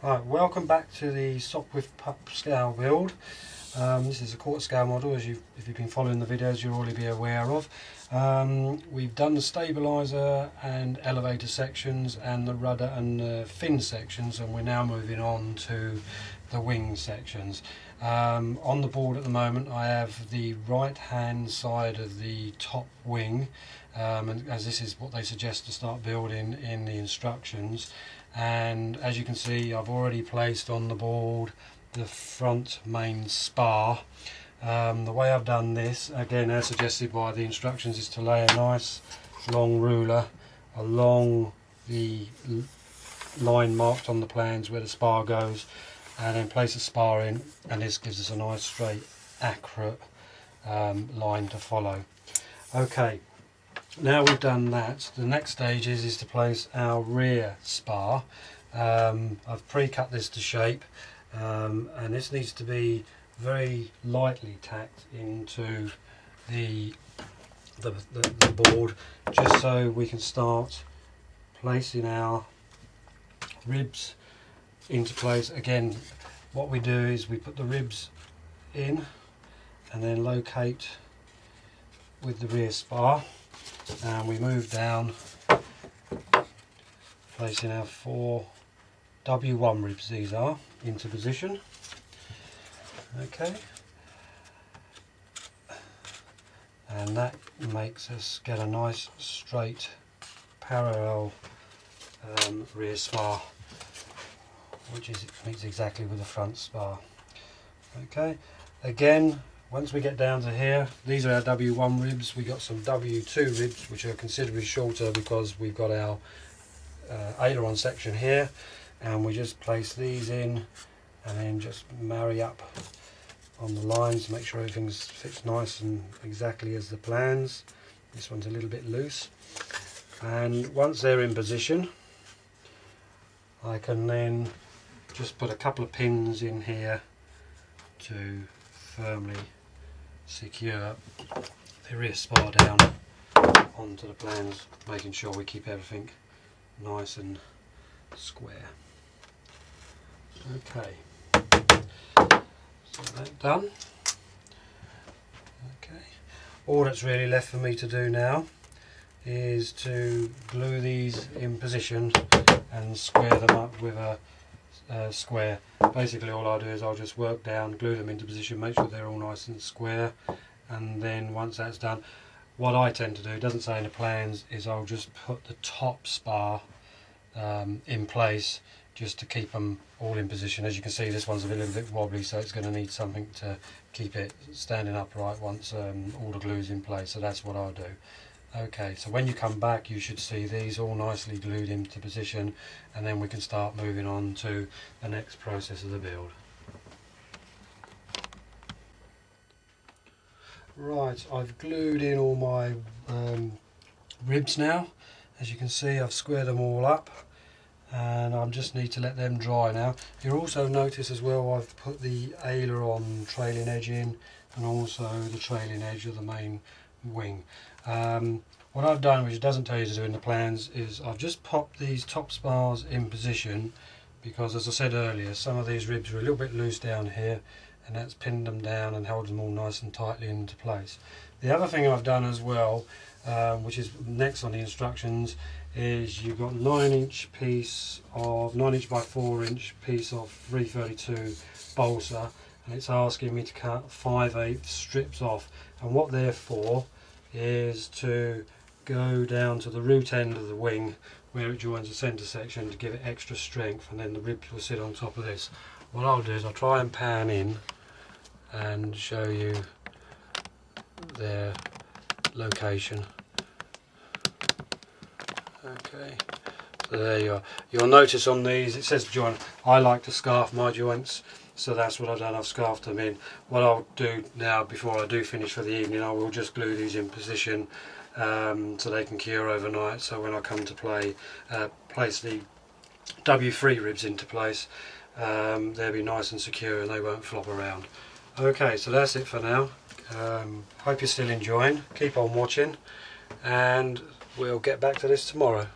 Right, welcome back to the Sopwith Pup scale build. This is a quarter scale model, as if you've been following the videos you'll already be aware of. We've done the stabiliser and elevator sections and the rudder and the fin sections, and we're now moving on to the wing sections. On the board at the moment I have the right hand side of the top wing, and as this is what they suggest to start building in the instructions. And as you can see, I've already placed on the board the front main spar. The way I've done this, again as suggested by the instructions, is to lay a nice long ruler along the line marked on the plans where the spar goes, and then place a spar in, and this gives us a nice straight accurate line to follow. Okay, now we've done that, the next stage is to place our rear spar. I've pre-cut this to shape, and this needs to be very lightly tacked into the board, just so we can start placing our ribs into place. Again, what we do is we put the ribs in and then locate with the rear spar, and we move down, placing our 4 W1 ribs, these are, into position. Okay, and that makes us get a nice straight parallel rear spar, which meets exactly with the front spar. Okay, again, once we get down to here, these are our W1 ribs. We got some W2 ribs which are considerably shorter because we've got our aileron section here, and we just place these in and then just marry up on the lines, make sure everything fits nice and exactly as the plans. This one's a little bit loose, and once they're in position I can then just put a couple of pins in here to firmly secure the rear spar down onto the plans, making sure we keep everything nice and square. Okay, so that's done. Okay, all that's really left for me to do now is to glue these in position and square them up with a square. Basically all I'll do is I'll just work down, glue them into position, make sure they're all nice and square, and then once that's done, what I tend to do, it doesn't say in the plans, is I'll just put the top spar in place just to keep them all in position. As you can see, this one's a little bit wobbly, so it's going to need something to keep it standing upright once all the glue's in place, so that's what I'll do. Okay, so when you come back you should see these all nicely glued into position, and then we can start moving on to the next process of the build. Right, I've glued in all my ribs now. As you can see, I've squared them all up, and I just need to let them dry now. You'll also notice as well I've put the aileron trailing edge in, and also the trailing edge of the main wing. What I've done, which it doesn't tell you to do in the plans, is I've just popped these top spars in position because, as I said earlier, some of these ribs are a little bit loose down here, and that's pinned them down and held them all nice and tightly into place. The other thing I've done as well, which is next on the instructions, is you've got 9-inch piece of 9-inch by 4-inch piece of 332 balsa, and it's asking me to cut 5/8 strips off, and what they're for is to go down to the root end of the wing where it joins the centre section to give it extra strength, and then the ribs will sit on top of this. What I'll do is I'll try and pan in and show you their location. Okay, so there you are. You'll notice on these it says joint. I like to scarf my joints, so that's what I've done, I've scarfed them in. What I'll do now, before I do finish for the evening, I will just glue these in position so they can cure overnight, so when I come to place the W3 ribs into place, they'll be nice and secure and they won't flop around. Okay, so that's it for now. Hope you're still enjoying, keep on watching, and we'll get back to this tomorrow.